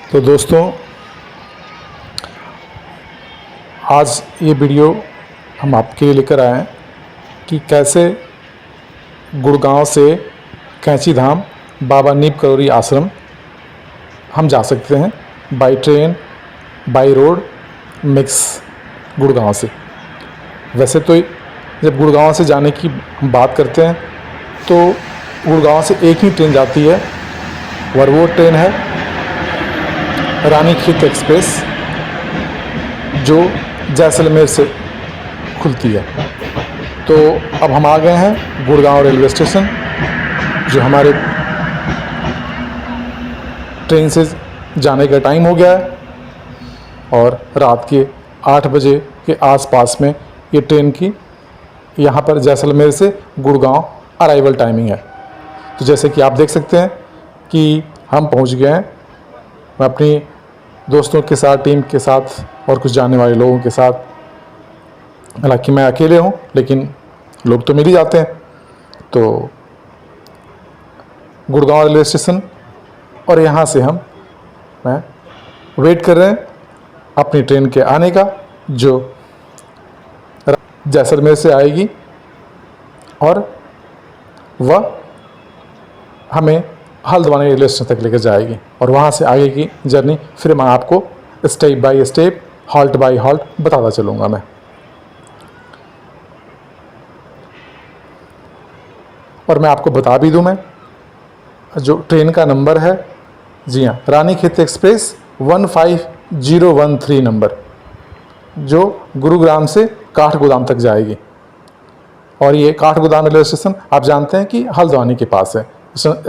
तो दोस्तों, आज ये वीडियो हम आपके लिए लेकर आए हैं कि कैसे गुड़गांव से कैंची धाम बाबा नीम करौरी आश्रम हम जा सकते हैं by train, by road, mix Gurgaon से। वैसे तो जब गुड़गांव से जाने की हम बात करते हैं तो गुड़गांव से एक ही ट्रेन जाती है और वो ट्रेन है रानीखेत एक्सप्रेस, जो जैसलमेर से खुलती है। तो अब हम आ गए हैं गुड़गांव रेलवे स्टेशन, जो हमारे ट्रेन से जाने का टाइम हो गया है और रात के 8 बजे के आसपास में ये ट्रेन की यहाँ पर जैसलमेर से गुड़गांव अराइवल टाइमिंग है। तो जैसे कि आप देख सकते हैं कि हम पहुँच गए हैं। मैं अपनी दोस्तों के साथ, टीम के साथ और कुछ जाने वाले लोगों के साथ, हालांकि मैं अकेले हूँ लेकिन लोग तो मिल ही जाते हैं। तो गुड़गांव रेलवे स्टेशन और यहाँ से मैं वेट कर रहे हैं अपनी ट्रेन के आने का, जो जैसलमेर से आएगी और वह हमें हल्द्वानी रेलवे स्टेशन तक लेकर जाएगी और वहाँ से आगे की जर्नी फिर मैं आपको step by step, halt by halt बताता चलूँगा मैं। और मैं आपको बता भी दूँ, मैं जो ट्रेन का नंबर है, जी हाँ, रानीखेत एक्सप्रेस 15013 नंबर, जो गुरुग्राम से काठगोदाम तक जाएगी। और ये काठगोदाम रेलवे स्टेशन आप जानते हैं कि हल्द्वानी के पास है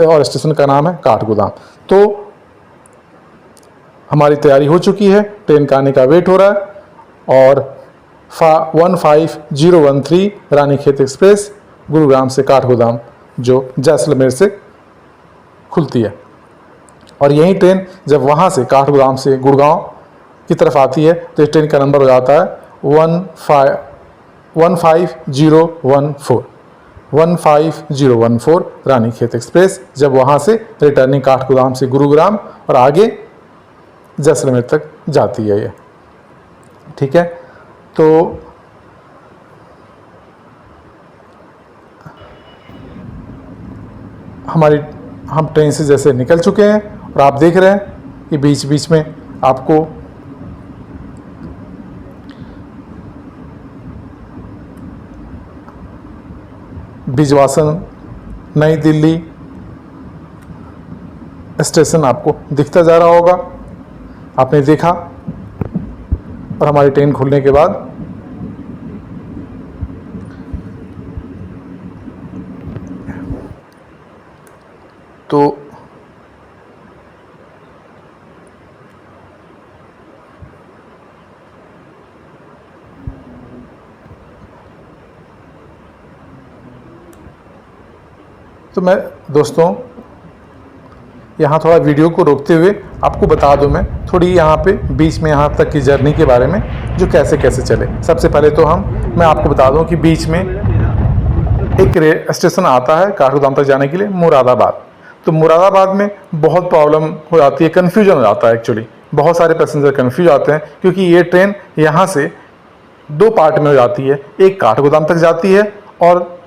और स्टेशन का नाम है काठगोदाम। तो हमारी तैयारी हो चुकी है, ट्रेन का आने का वेट हो रहा है और 15013 रानीखेत एक्सप्रेस गुरुग्राम से काठगोदाम, जो जैसलमेर से खुलती है। और यही ट्रेन जब वहाँ से काठगोदाम से गुड़गांव की तरफ आती है तो इस ट्रेन का नंबर हो जाता है 15014 रानीखेत एक्सप्रेस, जब वहाँ से रिटर्निंग काठगोदाम से गुरुग्राम और आगे जैसलमेर तक जाती है ये। ठीक है, तो हम ट्रेन से जैसे निकल चुके हैं और आप देख रहे हैं कि बीच बीच में आपको बिजवासन, नई दिल्ली स्टेशन आपको दिखता जा रहा होगा, आपने देखा। और हमारी ट्रेन खुलने के बाद तो मैं दोस्तों यहाँ थोड़ा वीडियो को रोकते हुए आपको बता दूँ, मैं थोड़ी यहाँ पे बीच में यहाँ तक की जर्नी के बारे में, जो कैसे कैसे चले। सबसे पहले तो मैं आपको बता दूँ कि बीच में एक स्टेशन आता है काठगोदाम तक जाने के लिए, मुरादाबाद। तो मुरादाबाद में बहुत प्रॉब्लम हो जाती है, कन्फ्यूजन हो जाता है। एक्चुअली बहुत सारे पैसेंजर कन्फ्यूज आते हैं क्योंकि ये ट्रेन यहाँ से 2 पार्ट में हो जाती है। एक काठगोदाम तक जाती है और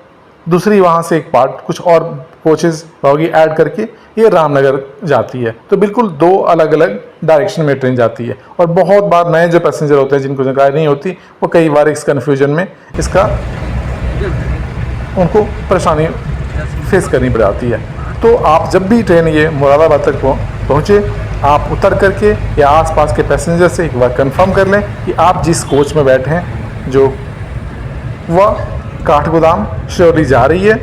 दूसरी वहाँ से एक पार्ट कुछ और कोचेज़ होगी ऐड करके ये रामनगर जाती है। तो बिल्कुल 2 अलग अलग डायरेक्शन में ट्रेन जाती है। और बहुत बार नए जो पैसेंजर होते हैं जिनको जानकारी नहीं होती, वो कई बार इस कन्फ्यूजन में उनको परेशानी फेस करनी पड़ जाती है। तो आप जब भी ट्रेन ये मुरादाबाद तक पहुँचे, आप उतर करके या आसपास के पैसेंजर से एक बार कंफर्म कर लें कि आप जिस कोच में बैठे हैं, जो वह काठगोदाम श्योरली जा रही है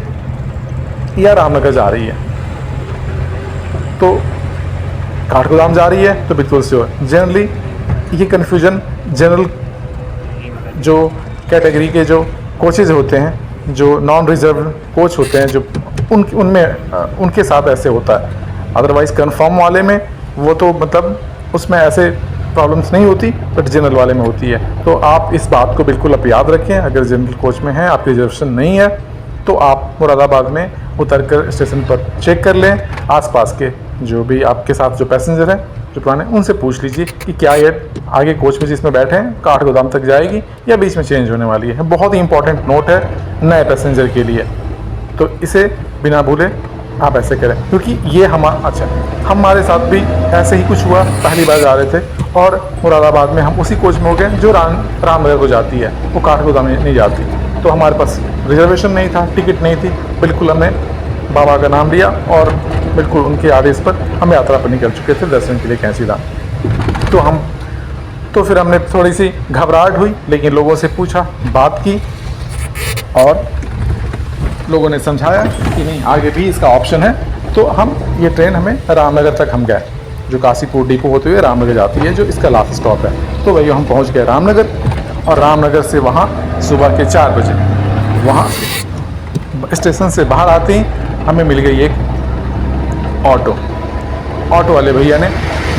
या रामनगर जा रही है। तो काठगोदाम जा रही है तो बिल्कुल श्योर। जनरली ये कन्फ्यूजन जनरल जो कैटेगरी के जो कोचेज़ होते हैं, जो नॉन रिजर्व कोच होते हैं, जो उनके साथ ऐसे होता है। अदरवाइज़ कंफर्म वाले में वो तो मतलब उसमें ऐसे प्रॉब्लम्स नहीं होती, बट जनरल वाले में होती है। तो आप इस बात को बिल्कुल आप याद रखें। अगर जनरल कोच में हैं, आपकी रिजर्वेशन नहीं है, तो आप मुरादाबाद में उतरकर स्टेशन पर चेक कर लें आसपास के जो भी आपके साथ जो पैसेंजर हैं जो पुराने, उनसे पूछ लीजिए कि क्या ये आगे कोच में जिसमें बैठे हैं काठगोदाम तक जाएगी या बीच में चेंज होने वाली है। बहुत ही इंपॉर्टेंट नोट है नए पैसेंजर के लिए, तो इसे बिना भूले आप ऐसे करें, क्योंकि ये हमारे साथ भी ऐसे ही कुछ हुआ। पहली बार जा रहे थे और मुरादाबाद में हम उसी कोच में हो गए जो रामनगर को जाती है, वो काठगोदाम नहीं जाती। तो हमारे पास रिजर्वेशन नहीं था, टिकट नहीं थी, बिल्कुल हमने बाबा का नाम लिया और बिल्कुल उनके आदेश पर हम यात्रा पर निकल चुके थे दर्शन के लिए कैंची धाम। तो फिर हमने थोड़ी सी घबराहट हुई, लेकिन लोगों से पूछा, बात की और लोगों ने समझाया कि नहीं आगे भी इसका ऑप्शन है। तो ये ट्रेन हमें रामनगर तक हम गए, जो काशीपुर डिपो होते हुए रामनगर जाती है, जो इसका लास्ट स्टॉप है। तो भैया हम पहुंच गए रामनगर, और रामनगर से वहाँ सुबह के 4 बजे वहाँ स्टेशन से बाहर आते ही हमें मिल गई एक ऑटो वाले भैया ने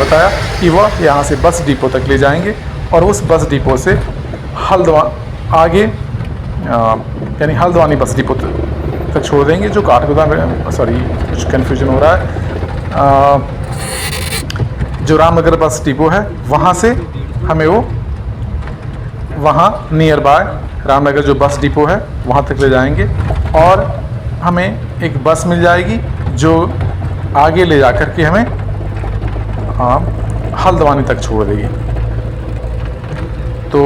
बताया कि वह यहाँ से बस डिपो तक ले जाएंगे और उस बस डिपो से आगे यानी हल्द्वानी बस डिपो तक छोड़ देंगे, जो काठगोदाम कुछ कन्फ्यूजन हो रहा है, जो रामनगर बस डिपो है वहाँ से हमें वो वहाँ नियर बाय रामनगर जो बस डिपो है वहाँ तक ले जाएंगे और हमें एक बस मिल जाएगी जो आगे ले जाकर के हमें हल्द्वानी तक छोड़ देगी। तो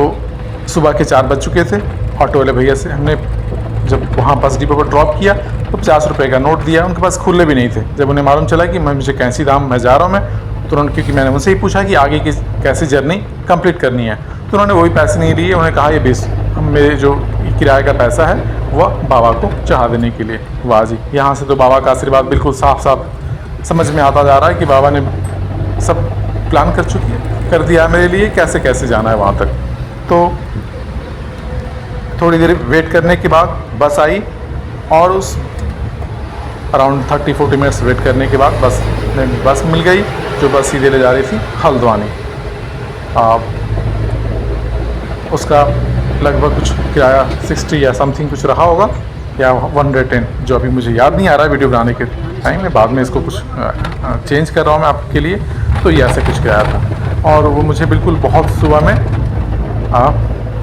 सुबह के 4 बज चुके थे। ऑटो वाले भैया से हमने जब वहाँ बस डिपो पर ड्रॉप किया तो 50 रुपये का नोट दिया। उनके पास खुले भी नहीं थे। जब उन्हें मालूम चला कि मुझे कैंची धाम मैं जा रहा हूँ मैं तुरंत, क्योंकि मैंने उनसे ही पूछा कि आगे की कैसी जर्नी कंप्लीट करनी है, तो उन्होंने वही पैसे नहीं लिए। उन्होंने कहा ये मेरे जो किराए का पैसा है वह बाबा को चढ़ा देने के लिए। वाह जी, यहाँ से तो बाबा का आशीर्वाद बिल्कुल साफ साफ समझ में आता जा रहा है कि बाबा ने सब प्लान कर दिया मेरे लिए कैसे कैसे जाना है वहाँ तक। तो थोड़ी देर वेट करने के बाद बस आई और उस अराउंड 30-40 मिनट्स वेट करने के बाद बस मिल गई, जो बस सीधे ले जा रही थी हल्द्वानी। उसका लगभग कुछ किराया 60 या समथिंग कुछ रहा होगा या 110, जो अभी मुझे याद नहीं आ रहा है वीडियो बनाने के टाइम में। बाद में इसको कुछ चेंज कर रहा हूँ मैं आपके लिए। तो ये ऐसे कुछ किराया था और वो मुझे बिल्कुल बहुत सुबह में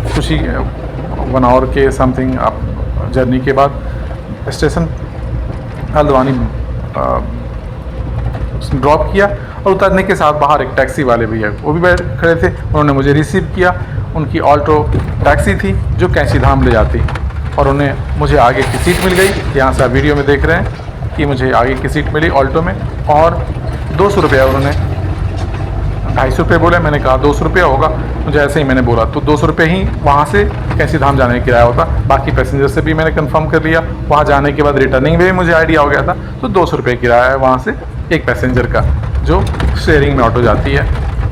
कुछ ही 1 आवर के समथिंग जर्नी के बाद स्टेशन हल्द्वानी ड्रॉप किया और उतरने के साथ बाहर एक टैक्सी वाले भैया वो भी खड़े थे। उन्होंने मुझे रिसीव किया। उनकी ऑल्टो टैक्सी थी जो कैंची धाम ले जाती और उन्हें मुझे आगे की सीट मिल गई। यहाँ से आप वीडियो में देख रहे हैं कि मुझे आगे की सीट मिली ऑल्टो में और 200 रुपया उन्होंने 250 रुपये बोले। मैंने कहा 200 रुपया होगा, मुझे ऐसे ही मैंने बोला। तो 200 रुपये ही वहाँ से कैंची धाम जाने का किराया होता। बाकी पैसेंजर से भी मैंने कंफर्म कर लिया। वहाँ जाने के बाद रिटर्निंग में भी मुझे आइडिया हो गया था। तो 200 रुपये किराया है वहाँ से एक पैसेंजर का, जो शेयरिंग में ऑटो जाती है।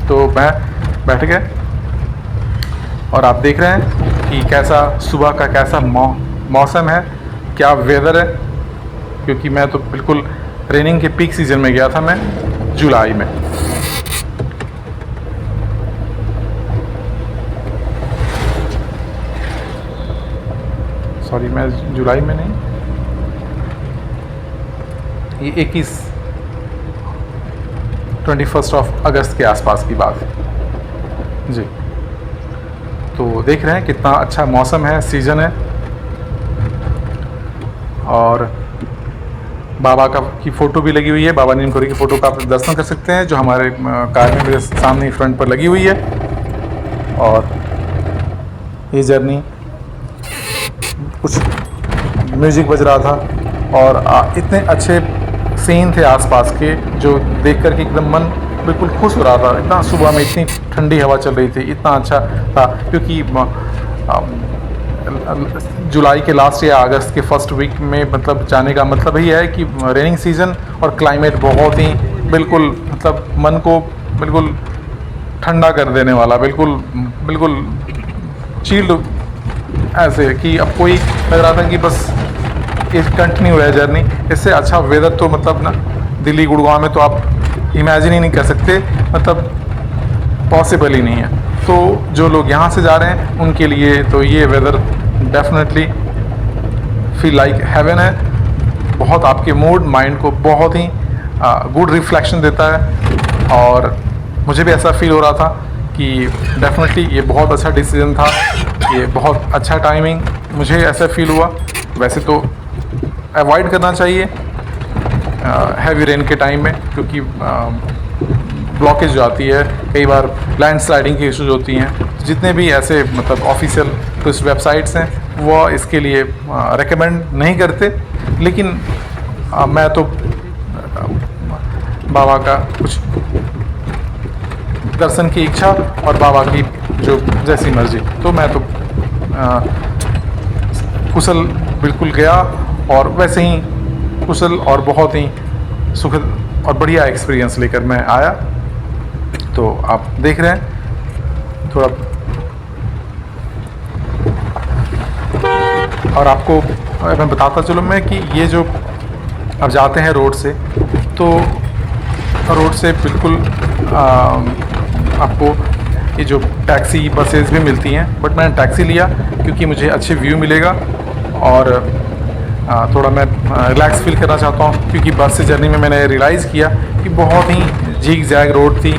तो मैं बैठ गया और आप देख रहे हैं कि कैसा सुबह का कैसा मौसम है, क्या वेदर है। क्योंकि मैं तो बिल्कुल रेनिंग के पीक सीज़न में गया था, मैं जुलाई में। सॉरी, मैं जुलाई में नहीं, ये 21 अगस्त के आसपास की बात है जी। तो देख रहे हैं कितना अच्छा मौसम है, सीज़न है। और बाबा की फ़ोटो भी लगी हुई है। बाबा नीमखोरी की फ़ोटो का आप दर्शन कर सकते हैं, जो हमारे कार में मेरे सामने ही फ्रंट पर लगी हुई है। और ये जर्नी कुछ म्यूज़िक बज रहा था और इतने अच्छे सीन थे आसपास के, जो देख कर के एकदम मन बिल्कुल खुश हो रहा था। इतना सुबह में इतनी ठंडी हवा चल रही थी, इतना अच्छा था। क्योंकि जुलाई के लास्ट या अगस्त के फर्स्ट वीक में मतलब जाने का मतलब ही है कि रेनिंग सीज़न और क्लाइमेट बहुत ही बिल्कुल मतलब मन को बिल्कुल ठंडा कर देने वाला, बिल्कुल चिल्ड, ऐसे कि अब कोई लग रहा था कि बस ये कंटिन्यू है जर्नी। इससे अच्छा वेदर तो मतलब ना दिल्ली गुड़गांव में तो आप इमेजिन ही नहीं कर सकते, मतलब पॉसिबल ही नहीं है। तो जो लोग यहाँ से जा रहे हैं उनके लिए तो ये weather definitely feel like heaven है। बहुत आपके मूड माइंड को बहुत ही गुड रिफ्लेक्शन देता है और मुझे भी ऐसा फील हो रहा था कि डेफिनेटली ये बहुत अच्छा डिसीजन था, ये बहुत अच्छा टाइमिंग मुझे ऐसा फील हुआ। वैसे तो अवॉइड करना चाहिए हैवी रेन के टाइम में, क्योंकि ब्लॉकेज जो आती है, कई बार लैंडस्लाइडिंग की इश्यूज होती हैं। जितने भी ऐसे मतलब ऑफिशियल कुछ वेबसाइट्स हैं वो इसके लिए रेकमेंड नहीं करते, लेकिन मैं तो बाबा का कुछ दर्शन की इच्छा और बाबा की जो जैसी मर्जी, तो मैं तो कुशल बिल्कुल गया और वैसे ही कुशल और बहुत ही सुखद और बढ़िया एक्सपीरियंस लेकर मैं आया। तो आप देख रहे हैं थोड़ा, और आपको मैं बताता चलूँ मैं कि ये जो अब जाते हैं रोड से, तो रोड से बिल्कुल आपको ये जो टैक्सी बसेस भी मिलती हैं, बट मैंने टैक्सी लिया क्योंकि मुझे अच्छे व्यू मिलेगा और थोड़ा मैं रिलैक्स फील करना चाहता हूँ। क्योंकि बस से जर्नी में मैंने रियलाइज़ किया कि बहुत ही झीक जैग रोड थी,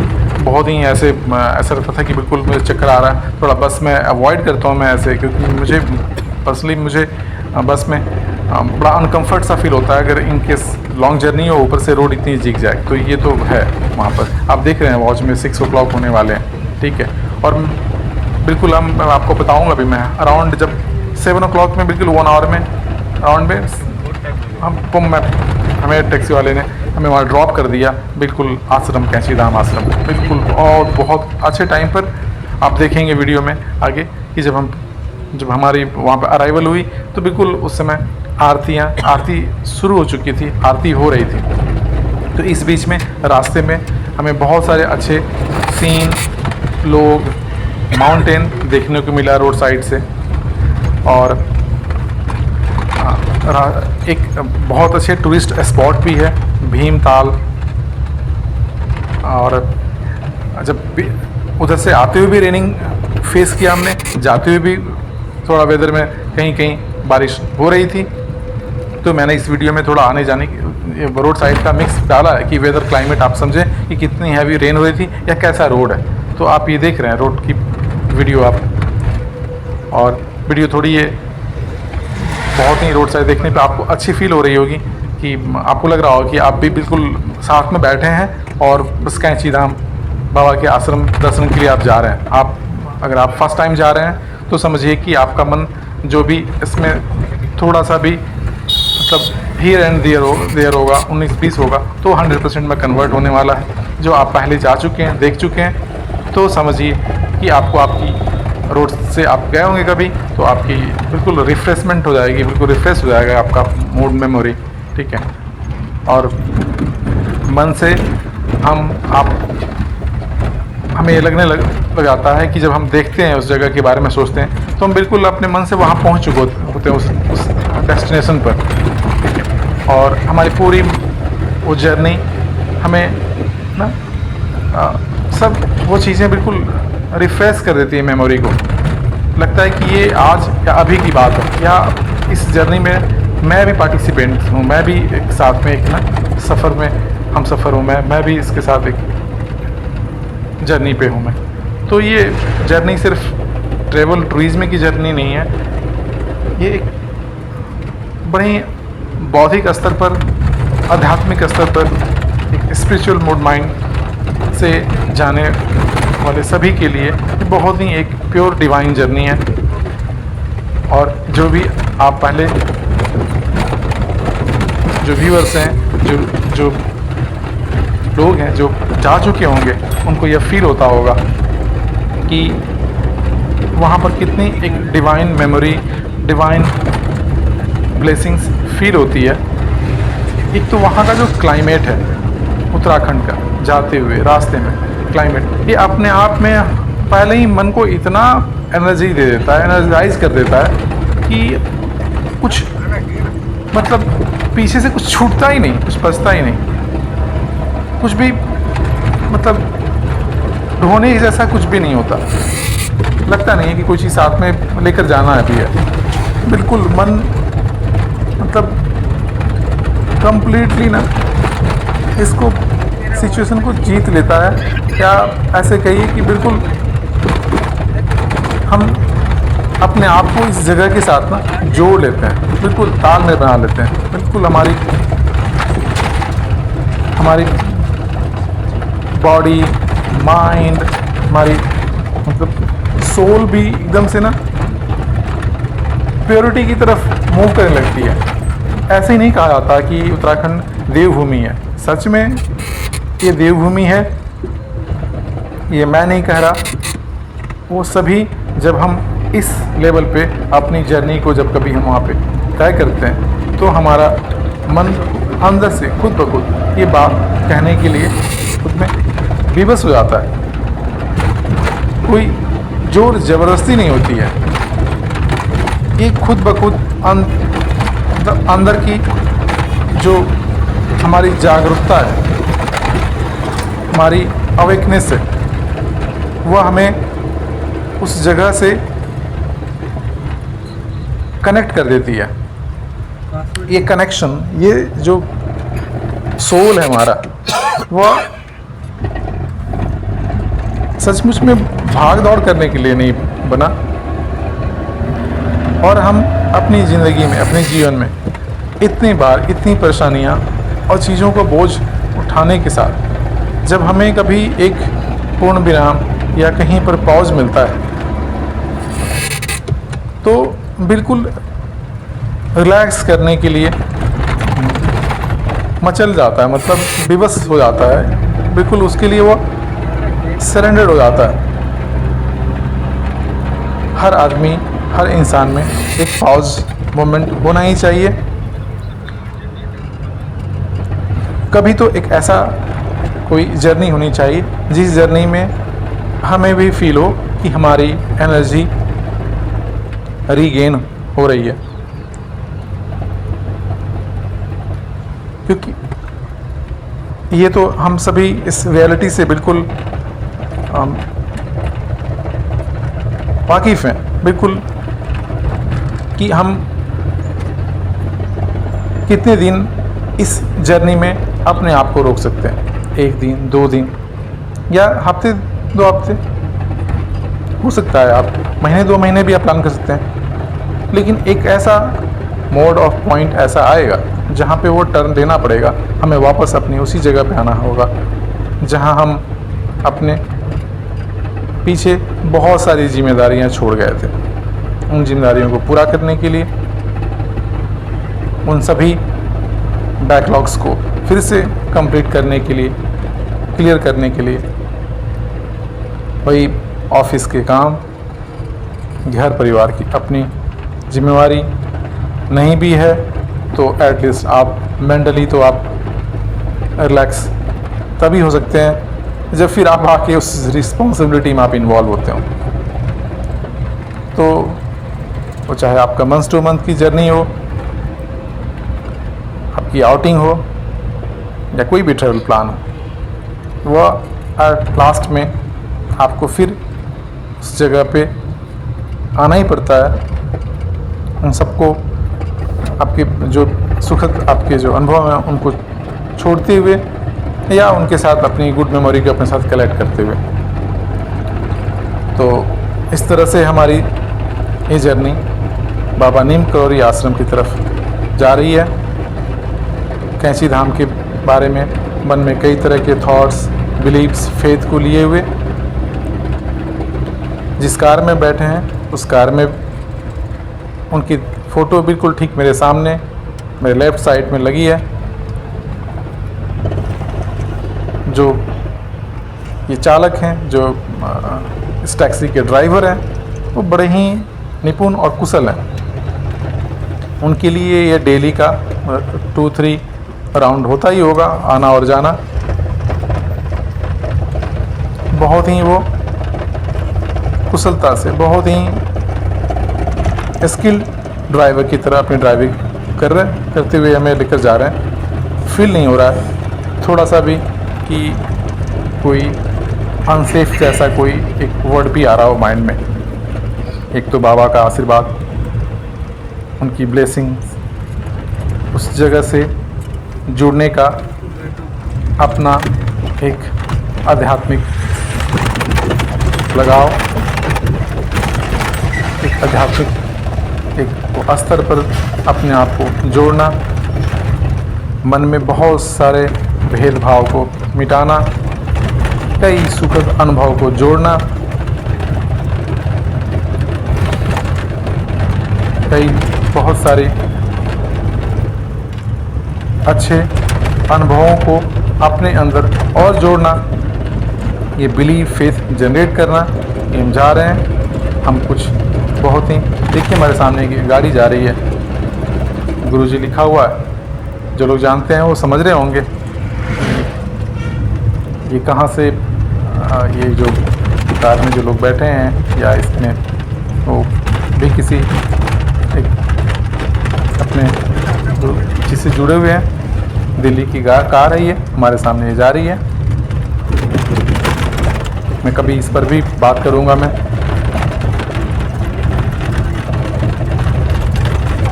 बहुत ही ऐसा लगता था कि बिल्कुल मुझे चक्कर आ रहा है। थोड़ा बस में अवॉइड करता हूँ मैं ऐसे, क्योंकि मुझे पर्सनली बस में बड़ा अनकम्फर्ट सा फील होता है अगर इन केस लॉन्ग जर्नी हो, ऊपर से रोड इतनी झीक जाए। तो ये तो है वहाँ पर, आप देख रहे हैं वॉच में 6 o'clock होने वाले हैं, ठीक है। और बिल्कुल मैं आपको बताऊँगा अभी, मैं अराउंड जब 7 o'clock में बिल्कुल 1 hour में अराउंड में हमें टैक्सी वाले ने हमें वहाँ ड्रॉप कर दिया, बिल्कुल आश्रम, कैंची धाम आश्रम, बिल्कुल। और बहुत अच्छे टाइम पर आप देखेंगे वीडियो में आगे कि जब हमारी वहाँ पर अराइवल हुई तो बिल्कुल उस समय आरती शुरू हो चुकी थी, आरती हो रही थी। तो इस बीच में रास्ते में हमें बहुत सारे अच्छे सीन, लोग, माउंटेन देखने को मिला रोड साइड से। और एक बहुत अच्छे टूरिस्ट स्पॉट भी है भीमताल। और जब भी उधर से आते हुए भी रेनिंग फेस किया हमने, जाते हुए भी थोड़ा वेदर में कहीं कहीं बारिश हो रही थी। तो मैंने इस वीडियो में थोड़ा आने जाने की रोड साइड का मिक्स डाला है कि वेदर क्लाइमेट आप समझें कि कितनी हैवी रेन हो रही थी या कैसा रोड है। तो आप ये देख रहे हैं रोड की वीडियो आप, और वीडियो थोड़ी ये बहुत ही रोड साइड देखने पे आपको अच्छी फील हो रही होगी कि आपको लग रहा होगा कि आप भी बिल्कुल साथ में बैठे हैं और बस कैंची धाम बाबा के आश्रम दर्शन के लिए आप जा रहे हैं। आप अगर आप फर्स्ट टाइम जा रहे हैं तो समझिए कि आपका मन जो भी इसमें थोड़ा सा भी मतलब हियर एंड देयर होगा, 19-20 होगा, तो 100% में कन्वर्ट होने वाला है। जो आप पहले जा चुके हैं, देख चुके हैं, तो समझिए कि आपको आपकी रोड से आप गए होंगे कभी, तो आपकी बिल्कुल रिफ्रेशमेंट हो जाएगी, बिल्कुल रिफ्रेश हो जाएगा आपका मूड, मेमोरी, ठीक है। और मन से हमें ये लगने लग जाता है कि जब हम देखते हैं उस जगह के बारे में सोचते हैं, तो हम बिल्कुल अपने मन से वहाँ पहुँच चुके होते हैं उस डेस्टिनेशन पर, ठीक है। और हमारी पूरी वो जर्नी हमें ना सब वो चीज़ें बिल्कुल रिफ्रेश कर देती है मेमोरी को। लगता है कि ये आज या अभी की बात है, या इस जर्नी में मैं भी पार्टिसिपेंट हूँ, मैं भी एक साथ में एक ना सफ़र में हम सफ़र हूँ, मैं भी इसके साथ एक जर्नी पे हूँ मैं। तो ये जर्नी सिर्फ ट्रैवल टूरिज्म की जर्नी नहीं है, ये एक बड़े बौद्धिक स्तर पर, आध्यात्मिक स्तर पर, एक स्पिरिचुअल मूड माइंड से जाने वाले सभी के लिए बहुत ही एक प्योर डिवाइन जर्नी है। और जो भी आप पहले जो व्यूअर्स हैं, जो लोग हैं जो जा चुके होंगे, उनको यह फील होता होगा कि वहाँ पर कितनी एक divine memory, divine blessings feel होती है। एक तो वहाँ का जो क्लाइमेट है उत्तराखंड का, जाते हुए रास्ते में क्लाइमेट, ये अपने आप में पहले ही मन को इतना एनर्जी दे देता है, एनर्जाइज कर देता है कि कुछ मतलब पीछे से कुछ छूटता ही नहीं, कुछ बचता ही नहीं, कुछ भी मतलब ढोने जैसा कुछ भी नहीं होता। लगता नहीं है कि कोई चीज़ साथ में लेकर जाना है भी है। बिल्कुल मन मतलब कंप्लीटली ना इसको सिचुएशन को जीत लेता है, या ऐसे कहिए कि बिल्कुल हम अपने आप को इस जगह के साथ ना जोड़ लेते हैं, बिल्कुल तालमेल बना लेते हैं, बिल्कुल हमारी बॉडी, माइंड, हमारी मतलब सोल भी एकदम से ना प्योरिटी की तरफ मूव करने लगती है। ऐसे ही नहीं कहा जाता कि उत्तराखंड देवभूमि है, सच में ये देवभूमि है, ये मैं नहीं कह रहा। वो सभी जब हम इस लेवल पे अपनी जर्नी को जब कभी हम वहाँ पे तय करते हैं तो हमारा मन अंदर से खुद ब खुद ये बात कहने के लिए खुद में विवश हो जाता है। कोई जोर ज़बरदस्ती नहीं होती है, ये खुद ब खुद अंदर की जो हमारी जागरूकता है, हमारी अवेकनेस है, वह हमें उस जगह से कनेक्ट कर देती है। ये कनेक्शन, ये जो सोल है हमारा, वह सचमुच में भाग दौड़ करने के लिए नहीं बना। और हम अपनी ज़िंदगी में, अपने जीवन में इतनी बार इतनी परेशानियाँ और चीज़ों का बोझ उठाने के साथ जब हमें कभी एक पूर्ण विराम या कहीं पर पॉज मिलता है तो बिल्कुल रिलैक्स करने के लिए मचल जाता है, मतलब विवश हो जाता है, बिल्कुल उसके लिए वो सरेंडर हो जाता है। हर आदमी, हर इंसान में एक पॉज मोमेंट होना ही चाहिए। कभी तो एक ऐसा कोई जर्नी होनी चाहिए जिस जर्नी में हमें भी फील हो कि हमारी एनर्जी रीगेन हो रही है, क्योंकि ये तो हम सभी इस रियलिटी से बिल्कुल वाकिफ़ हैं, बिल्कुल, कि हम कितने दिन इस जर्नी में अपने आप को रोक सकते हैं। 1 दिन, 2 दिन या हफ्ते, 2 हफ्ते, हो सकता है आप महीने, 2 महीने भी आप प्लान कर सकते हैं। लेकिन एक ऐसा मोड ऑफ पॉइंट ऐसा आएगा जहाँ पे वो टर्न देना पड़ेगा, हमें वापस अपनी उसी जगह पे आना होगा जहाँ हम अपने पीछे बहुत सारी जिम्मेदारियाँ छोड़ गए थे। उन जिम्मेदारियों को पूरा करने के लिए, उन सभी बैकलॉग्स को फिर से कंप्लीट करने के लिए, क्लियर करने के लिए, वही ऑफिस के काम, घर परिवार की अपनी जिम्मेवारी नहीं भी है तो एटलीस्ट आप मेंटली तो आप रिलैक्स तभी हो सकते हैं जब फिर आप आके उस रिस्पॉन्सिबिलिटी में आप इन्वॉल्व होते हो। तो वो चाहे आपका मंथ टू मंथ की जर्नी हो, आपकी आउटिंग हो, या कोई भी ट्रैवल प्लान हो, वह एट लास्ट में आपको फिर उस जगह पे आना ही पड़ता है। उन सबको आपके जो सुखद आपके जो अनुभव हैं उनको छोड़ते हुए या उनके साथ अपनी गुड मेमोरी को अपने साथ कलेक्ट करते हुए। तो इस तरह से हमारी ये जर्नी बाबा नीम करौरी आश्रम की तरफ जा रही है। कैंची धाम के बारे में मन में कई तरह के थॉट्स, बिलीव्स, फेथ को लिए हुए जिस कार में बैठे हैं उस कार में उनकी फ़ोटो बिल्कुल ठीक मेरे सामने, मेरे लेफ़्ट साइड में लगी है। जो ये चालक हैं, जो इस टैक्सी के ड्राइवर हैं, वो बड़े ही निपुण और कुशल हैं। उनके लिए ये डेली का 2-3 राउंड होता ही होगा, आना और जाना। बहुत ही वो कुशलता से, बहुत ही स्किल्ड ड्राइवर की तरह अपनी ड्राइविंग करते हुए हमें लेकर जा रहे हैं। फील नहीं हो रहा है थोड़ा सा भी कि कोई अनसेफ जैसा कोई एक वर्ड भी आ रहा हो माइंड में। एक तो बाबा का आशीर्वाद, उनकी ब्लेसिंग्स, उस जगह से जुड़ने का अपना एक आध्यात्मिक लगाव, एक आध्यात्मिक एक स्तर पर अपने आप को जोड़ना, मन में बहुत सारे भेदभाव को मिटाना, कई सुखद अनुभव को जोड़ना, कई बहुत सारे अच्छे अनुभवों को अपने अंदर और जोड़ना, ये बिलीव फेथ जनरेट करना। ये हम जा रहे हैं, हम कुछ बहुत ही, देखिए हमारे सामने एक गाड़ी जा रही है, गुरुजी लिखा हुआ है, जो लोग जानते हैं वो समझ रहे होंगे ये कहाँ से ये जो कार में जो लोग बैठे हैं या इसमें वो भी किसी एक अपने जिससे जुड़े हुए हैं। दिल्ली की कार है, ये हमारे सामने ये जा रही है। मैं कभी इस पर भी बात करूंगा मैं।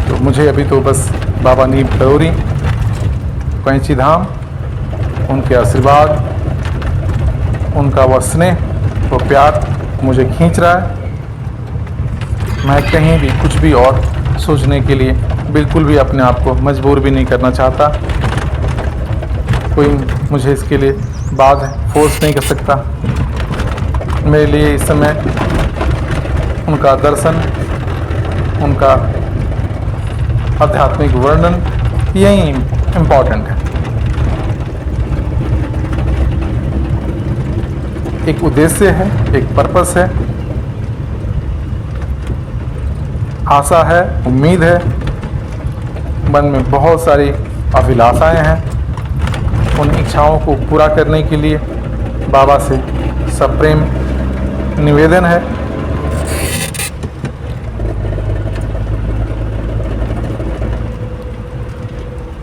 तो मुझे अभी तो बस बाबा नीम करौरी, कैंची धाम, उनके आशीर्वाद, उनका वह स्नेह, वो प्यार मुझे खींच रहा है। मैं कहीं भी कुछ भी और सोचने के लिए बिल्कुल भी अपने आप को मजबूर भी नहीं करना चाहता। कोई मुझे इसके लिए बात फोर्स नहीं कर सकता। मेरे लिए इस समय उनका दर्शन, उनका आध्यात्मिक वर्णन यही इम्पोर्टेंट है। एक उद्देश्य है, एक पर्पस है, आशा है, उम्मीद है, मन में बहुत सारी अभिलाषाएं हैं। उन इच्छाओं को पूरा करने के लिए बाबा से सप्रेम निवेदन है।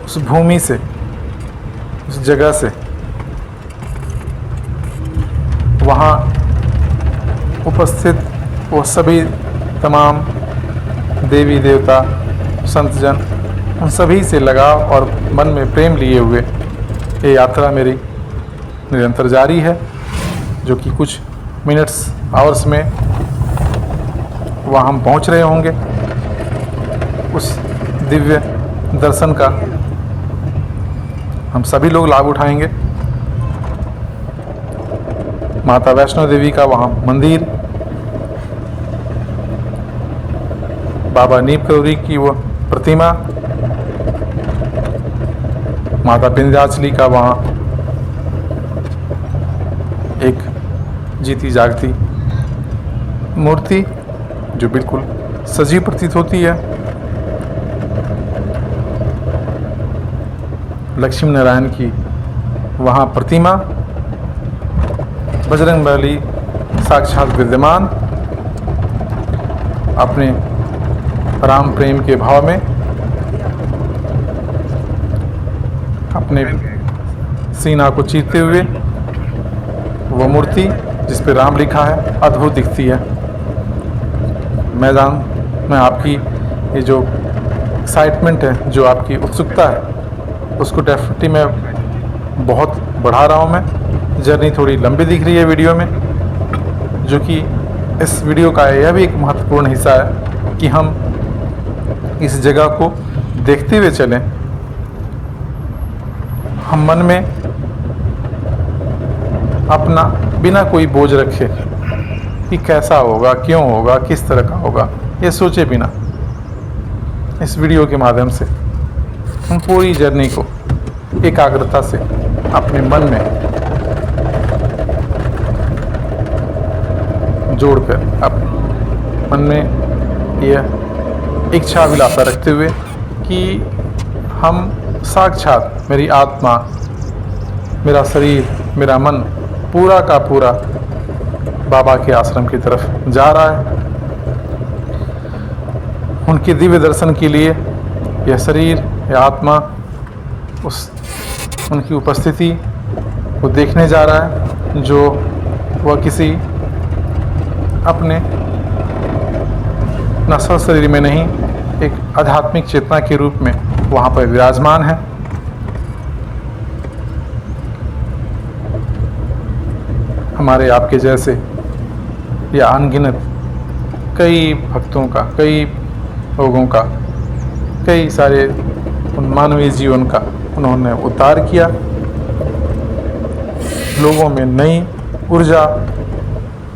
उस भूमि से, उस जगह से, वहाँ उपस्थित वो सभी तमाम देवी देवता, संतजन, उन सभी से लगाव और मन में प्रेम लिए हुए ये यात्रा मेरी निरंतर जारी है, जो कि कुछ मिनट्स आवर्स में वहाँ हम पहुँच रहे होंगे। उस दिव्य दर्शन का हम सभी लोग लाभ उठाएंगे। माता वैष्णो देवी का वहाँ मंदिर, बाबा नीम करौरी की वो प्रतिमा, माता विंध्याचली का वहाँ एक जीती जागती मूर्ति जो बिल्कुल सजीव प्रतीत होती है। लक्ष्मी नारायण की वहाँ प्रतिमा, बजरंगबली साक्षात विद्यमान अपने राम प्रेम के भाव में, अपने सीना को चीरते हुए वो मूर्ति जिस पे राम लिखा है अद्भुत दिखती है। मैं आपकी ये जो एक्साइटमेंट है, जो आपकी उत्सुकता है, उसको डेफिनेटली मैं बहुत बढ़ा रहा हूँ। मैं जर्नी थोड़ी लंबी दिख रही है वीडियो में, जो कि इस वीडियो का यह भी एक महत्वपूर्ण हिस्सा है कि हम इस जगह को देखते हुए चलें। हम मन में अपना बिना कोई बोझ रखे कि कैसा होगा, क्यों होगा, किस तरह का होगा, ये सोचे बिना इस वीडियो के माध्यम से हम पूरी जर्नी को एकाग्रता से अपने मन में जोड़कर, अपने मन में यह इच्छा अभिलाषा रखते हुए कि हम साक्षात, मेरी आत्मा, मेरा शरीर, मेरा मन पूरा का पूरा बाबा के आश्रम की तरफ जा रहा है। उनके दिव्य दर्शन के लिए यह शरीर, यह आत्मा उनकी उपस्थिति को देखने जा रहा है, जो वह किसी अपने नश्वर शरीर में नहीं, एक आध्यात्मिक चेतना के रूप में वहाँ पर विराजमान है। हमारे आपके जैसे या अनगिनत कई भक्तों का, कई लोगों का, कई सारे मानवीय जीवन का उन्होंने उद्धार किया, लोगों में नई ऊर्जा,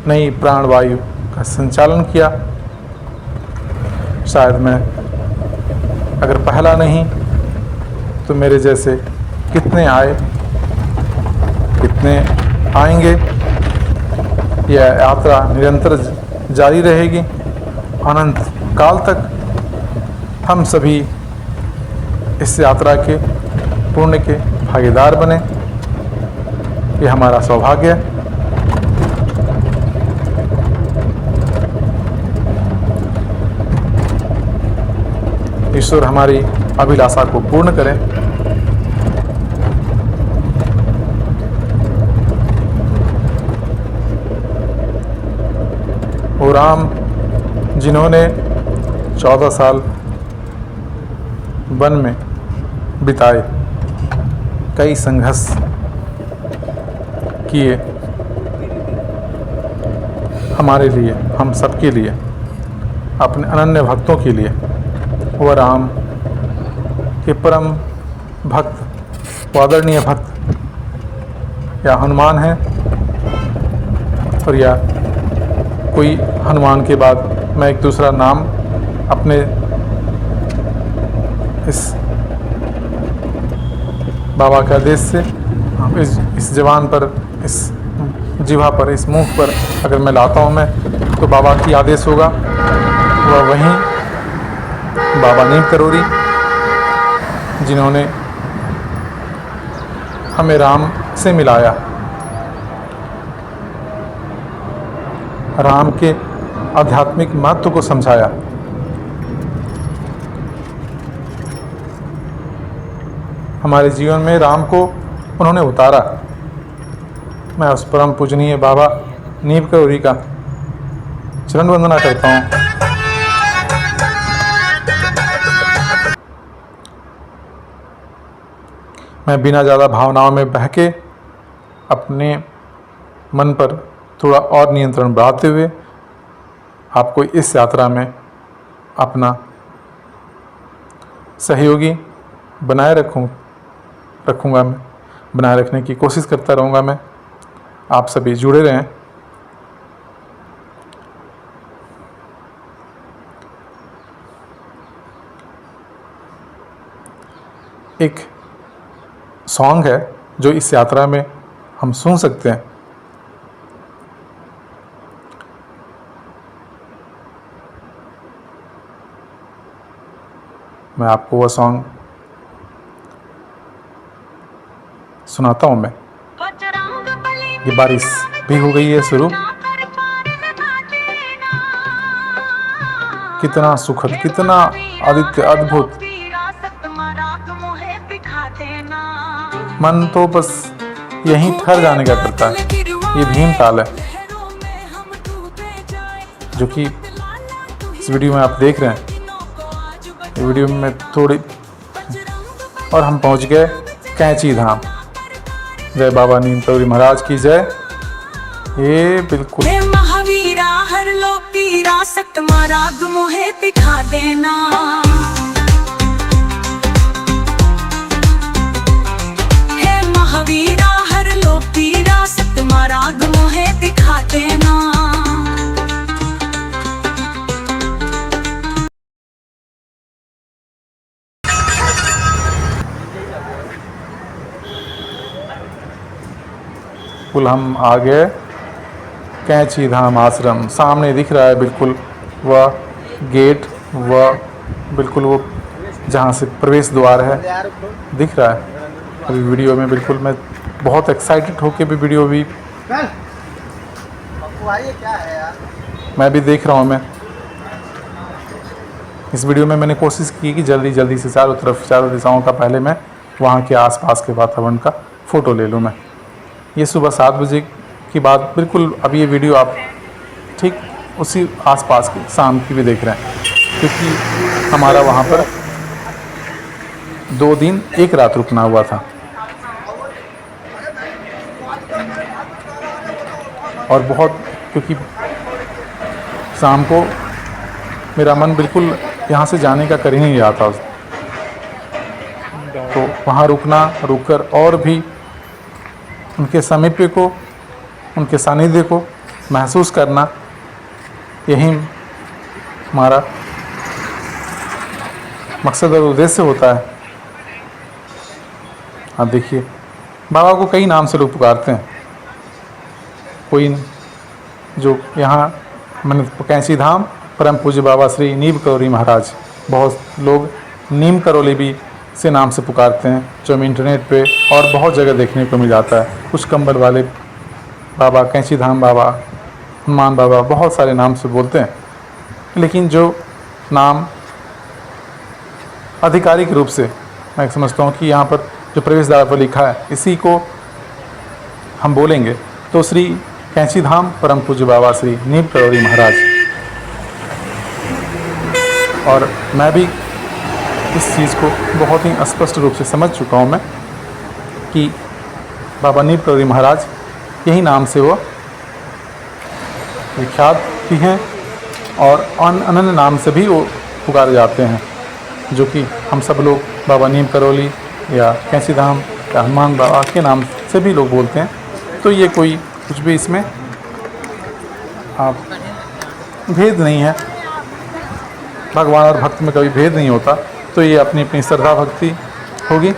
नई प्राणवायु का संचालन किया। शायद मैं अगर पहला नहीं तो मेरे जैसे कितने आए, कितने आएंगे। यह यात्रा निरंतर जारी रहेगी अनंत काल तक। हम सभी इस यात्रा के पुण्य के भागीदार बने, ये हमारा सौभाग्य है। ईश्वर हमारी अभिलाषा को पूर्ण करें। वो राम जिन्होंने 14 साल वन में बिताए, कई संघर्ष किए हमारे लिए, हम सबके लिए, अपने अनन्य भक्तों के लिए। वह राम के परम भक्त, आदरणीय भक्त या हनुमान हैं, और या कोई हनुमान के बाद मैं एक दूसरा नाम अपने इस बाबा के आदेश से इस जवान पर, इस जिह्वा पर, इस मुंह पर अगर मैं लाता हूँ मैं, तो बाबा की आदेश होगा। वह वहीं बाबा नीम करोरी जिन्होंने हमें राम से मिलाया, राम के आध्यात्मिक महत्व को समझाया। हमारे जीवन में राम को उन्होंने उतारा। मैं उस परम पूजनीय बाबा नीम करोरी का चरण वंदना करता हूँ। मैं बिना ज़्यादा भावनाओं में बहके अपने मन पर थोड़ा और नियंत्रण बढ़ाते हुए आपको इस यात्रा में अपना सहयोगी बनाए रखूँगा मैं, बनाए रखने की कोशिश करता रहूँगा मैं। आप सभी जुड़े रहें। एक सॉन्ग है जो इस यात्रा में हम सुन सकते हैं। मैं आपको वह सॉन्ग सुनाता हूँ। मैं ये बारिश भी हो गई है शुरू। कितना सुखद, कितना आदित्य अद्भुत। मन तो बस यहीं ठहर जाने का करता है। ये भीम ताल है जो कि इस वीडियो में आप देख रहे हैं। ये वीडियो में थोड़ी और हम पहुंच गए कैंची धाम। जय बाबा नीम करोरी महाराज की जय। ये बिल्कुल महावीरा हर लो पीरा सत मारा मोहे दिखा देना। हे महावीरा हर लो पीरा सत मारा मोहे दिखा देना। बिल्कुल हम आ गए कैंची धाम आश्रम। सामने दिख रहा है बिल्कुल वह गेट, वह बिल्कुल वो जहाँ से प्रवेश द्वार है दिख रहा है। अभी वीडियो में बिल्कुल मैं बहुत एक्साइटेड होके भी वीडियो भी मैं भी देख रहा हूँ। मैं इस वीडियो में मैंने कोशिश की कि जल्दी जल्दी से चारों दिशाओं का पहले मैं वहाँ के आसपास के वातावरण का फ़ोटो ले लूँ। मैं ये सुबह 7 बजे की बात बिल्कुल। अब ये वीडियो आप ठीक उसी आसपास की शाम की भी देख रहे हैं, क्योंकि हमारा वहाँ पर 2 दिन 1 रात रुकना हुआ था। और बहुत, क्योंकि शाम को मेरा मन बिल्कुल यहाँ से जाने का कर ही नहीं रहा था। तो वहाँ रुककर और भी उनके सामीप्य को, उनके सानिध्य को महसूस करना, यही हमारा मकसद और उद्देश्य होता है। आप देखिए, बाबा को कई नाम से लोग पुकारते हैं। कोई जो यहाँ मन कैंची धाम परम पूज्य बाबा श्री नीम करोली महाराज, बहुत लोग नीम करोली भी से नाम से पुकारते हैं, जो हमें इंटरनेट पे और बहुत जगह देखने को मिल जाता है। कुछ कंबल वाले बाबा, कैंची धाम बाबा, हनुमान बाबा, बहुत सारे नाम से बोलते हैं। लेकिन जो नाम आधिकारिक रूप से मैं समझता हूँ कि यहाँ पर जो प्रवेश द्वार पर लिखा है, इसी को हम बोलेंगे तो श्री कैंची धाम परम पूज्य बाबा श्री नीम करोली महाराज। और मैं भी इस चीज़ को बहुत ही स्पष्ट रूप से समझ चुका हूँ मैं कि बाबा नीम करोली महाराज यही नाम से वो विख्यात भी हैं और अनन्य नाम से भी वो पुकारे जाते हैं, जो कि हम सब लोग बाबा नीम करोली या कैंची धाम या हनुमान बाबा के नाम से भी लोग बोलते हैं। तो ये कोई कुछ भी इसमें आप भेद नहीं है, भगवान और भक्त में कभी भेद नहीं होता। तो ये अपनी अपनी श्रद्धा भक्ति होगी।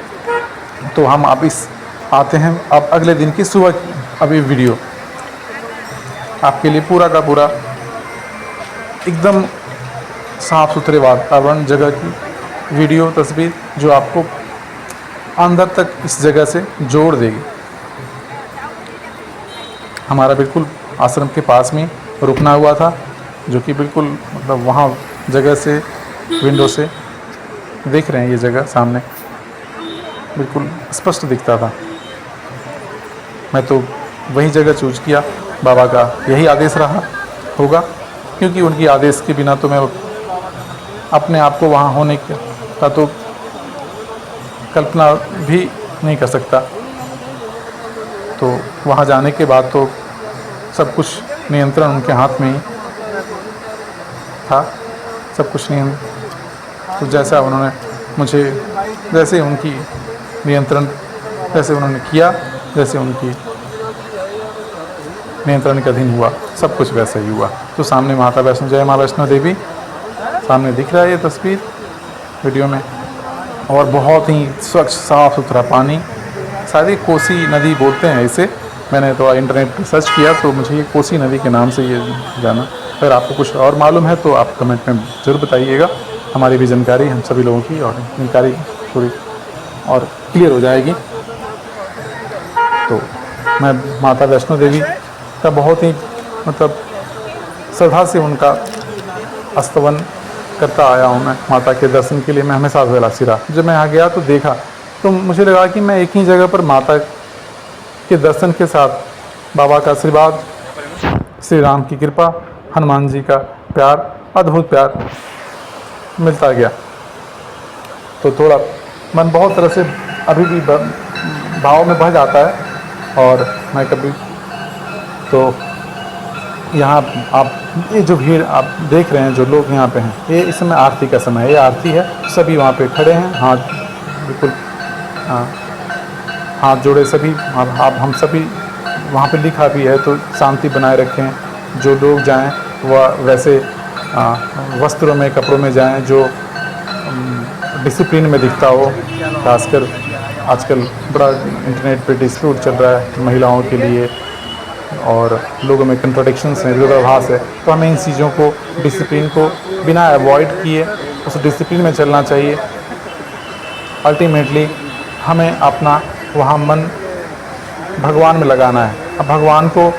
तो हम आप इस आते हैं अब अगले दिन की सुबह। अभी वीडियो आपके लिए पूरा का पूरा एकदम साफ़ सुथरे वातावरण जगह की वीडियो तस्वीर, जो आपको अंदर तक इस जगह से जोड़ देगी। हमारा बिल्कुल आश्रम के पास में रुकना हुआ था, जो कि बिल्कुल मतलब वहाँ जगह से, विंडो से देख रहे हैं ये जगह सामने, बिल्कुल स्पष्ट दिखता था। मैं तो वही जगह चूज किया, बाबा का यही आदेश रहा होगा, क्योंकि उनकी आदेश के बिना तो मैं अपने आप को वहाँ होने का तो कल्पना भी नहीं कर सकता। तो वहाँ जाने के बाद तो सब कुछ नियंत्रण उनके हाथ में ही था, सब कुछ नियंत्रण। तो जैसा उन्होंने मुझे, जैसे उनकी नियंत्रण, जैसे उन्होंने किया, जैसे उनकी नियंत्रण के अधीन हुआ, सब कुछ वैसा ही हुआ। तो सामने माता वैष्णो, जय माँ वैष्णो देवी सामने दिख रहा है ये तस्वीर वीडियो में, और बहुत ही स्वच्छ साफ़ सुथरा पानी। शायद ये कोसी नदी बोलते हैं इसे, मैंने तो इंटरनेट पर सर्च किया तो मुझे ये कोसी नदी के नाम से ये जाना। अगर आपको कुछ और मालूम है तो आप कमेंट में ज़रूर बताइएगा। हमारी भी जानकारी, हम सभी लोगों की और जानकारी थोड़ी और क्लियर हो जाएगी। तो मैं माता वैष्णो देवी का बहुत ही मतलब श्रद्धा से उनका स्तवन करता आया हूँ। मैं माता के दर्शन के लिए मैं हमेशा अभिलाषी रहा। जब मैं यहाँ गया तो देखा तो मुझे लगा कि मैं एक ही जगह पर माता के दर्शन के साथ बाबा का आशीर्वाद, श्री राम की कृपा, हनुमान जी का प्यार, अद्भुत प्यार मिलता गया। तो थोड़ा मन बहुत तरह से अभी भी भाव में बह जाता है। और मैं कभी तो यहाँ आप ये जो भीड़ आप देख रहे हैं, जो लोग यहाँ पे हैं, ये इस समय आरती का समय है, ये आरती है। सभी वहाँ पे खड़े हैं, हाथ बिल्कुल हाथ जोड़े सभी। आप हम सभी वहाँ पे लिखा भी है तो शांति बनाए रखें। जो लोग जाएं वह वैसे वस्त्रों में, कपड़ों में जाएं जो डिसिप्लिन में दिखता हो। खासकर आजकल बड़ा इंटरनेट पे डिस्प्यूट चल रहा है महिलाओं के लिए और लोगों में कंट्राडिक्शंस हैं, विरोधाभास है। तो हमें इन चीज़ों को, डिसिप्लिन को बिना अवॉइड किए उस डिसिप्लिन में चलना चाहिए। अल्टीमेटली हमें अपना वहाँ मन भगवान में लगाना है। अब भगवान को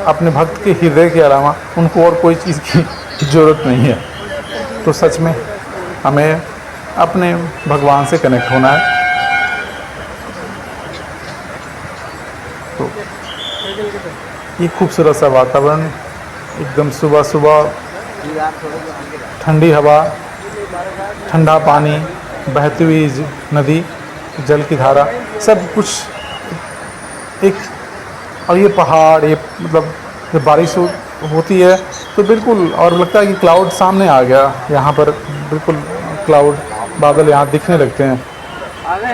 अपने भक्त के हृदय के अलावा उनको और कोई चीज़ की ज़रूरत नहीं है। तो सच में हमें अपने भगवान से कनेक्ट होना है। तो ये खूबसूरत सा वातावरण, एकदम सुबह सुबह ठंडी हवा, ठंडा पानी, बहती हुई नदी, जल की धारा, सब कुछ एक और ये पहाड़, ये मतलब जब बारिश होती है तो बिल्कुल, और लगता है कि क्लाउड सामने आ गया यहाँ पर, बिल्कुल क्लाउड, बादल यहाँ दिखने लगते हैं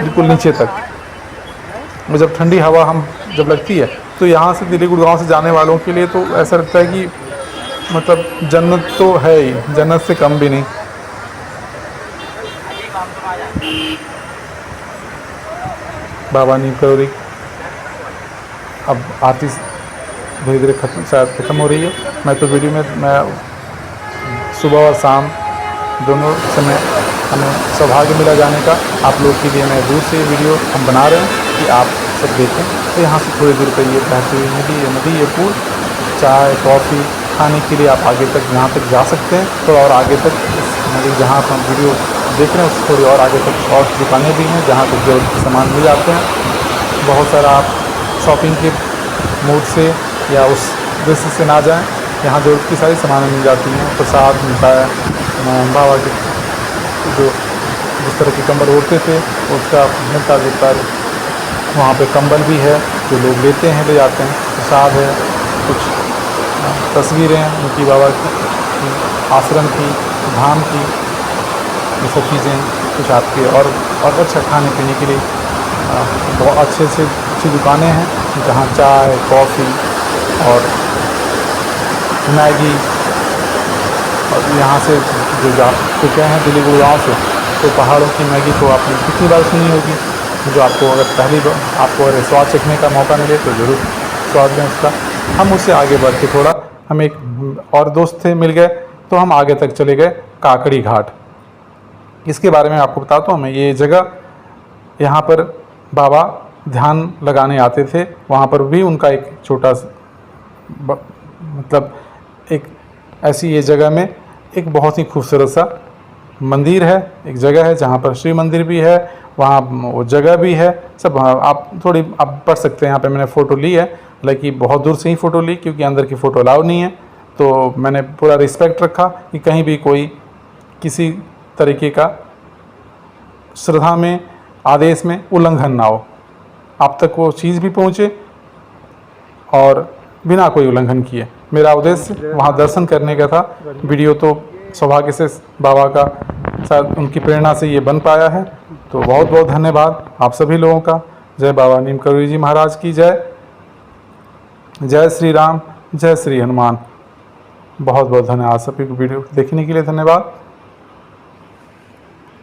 बिल्कुल नीचे तक। और जब ठंडी हवा हम जब लगती है तो यहाँ से दिल्ली गुड़गांव से जाने वालों के लिए तो ऐसा लगता है कि मतलब जन्नत तो है ही, जन्नत से कम भी नहीं। बाबा नीम करोली अब आरती धीरे धीरे ख़त्म हो रही है। मैं तो वीडियो में मैं सुबह और शाम दोनों समय हमें सौभाग्य मिला जाने का। आप लोग के लिए मैं दूर से वीडियो हम बना रहे हैं कि आप सब देखें। तो यहाँ से थोड़ी दूर पर ये बहती हुई नदी, ये पूल, चाय कॉफ़ी खाने के लिए आप आगे तक यहाँ तक जा सकते हैं। थोड़ा और आगे तक इस नदी जहाँ पर हम वीडियो देख रहे हैं उससे थोड़ी और आगे तक और दुकानें भी हैं जहाँ तक ज़रूरत के सामान मिल जाते हैं। बहुत सारा आप शॉपिंग के मूड से या उस दृष्टि से ना जाएं, यहाँ ज़रूरत की सारी सामानें मिल जाती हैं। प्रसाद मिलता है, बाबा के जो जिस तरह के कंबल ओढ़ते थे उसका मिलता जुलता वहाँ पे कंबल भी है जो लोग लेते हैं, ले जाते हैं। प्रसाद है, कुछ तस्वीरें उनकी बाबा की, आश्रम की, धाम की, ये सब चीज़ें कुछ आपके और अच्छा खाने पीने के लिए बहुत अच्छी दुकानें हैं जहाँ चाय कॉफ़ी और मैगी। और यहाँ से जो जा चुके हैं दिल्ली गुड़गांव से तो पहाड़ों की मैगी तो आपने कितनी बार सुनी होगी। जो आपको अगर पहली बार आपको अगर स्वाद चखने का मौका मिले तो ज़रूर स्वाद लें उसका। हम उससे आगे बढ़ के थोड़ा, हम एक और दोस्त थे मिल गए तो हम आगे तक चले गए काकड़ी घाट। इसके बारे में आपको बताता हूँ मैं। ये जगह, यहाँ पर बाबा ध्यान लगाने आते थे। वहाँ पर भी उनका एक छोटा मतलब एक ऐसी ये जगह में एक बहुत ही खूबसूरत सा मंदिर है, एक जगह है जहाँ पर शिव मंदिर भी है, वहाँ वो जगह भी है सब। आप थोड़ी आप पढ़ सकते हैं। यहाँ पे मैंने फ़ोटो ली है, हालांकि बहुत दूर से ही फ़ोटो ली क्योंकि अंदर की फ़ोटो अलाउ नहीं है। तो मैंने पूरा रिस्पेक्ट रखा कि कहीं भी कोई किसी तरीके का श्रद्धा में, आदेश में उल्लंघन ना हो, आप तक वो चीज़ भी पहुँचे और बिना कोई उल्लंघन किए। मेरा उद्देश्य वहाँ दर्शन करने का था। वीडियो तो सौभाग्य से बाबा का शायद उनकी प्रेरणा से ये बन पाया है। तो बहुत बहुत धन्यवाद आप सभी लोगों का। जय बाबा नीम करोली जी महाराज की जय। जय श्री राम, जय श्री हनुमान। बहुत बहुत धन्यवाद सभी को वीडियो देखने के लिए। धन्यवाद।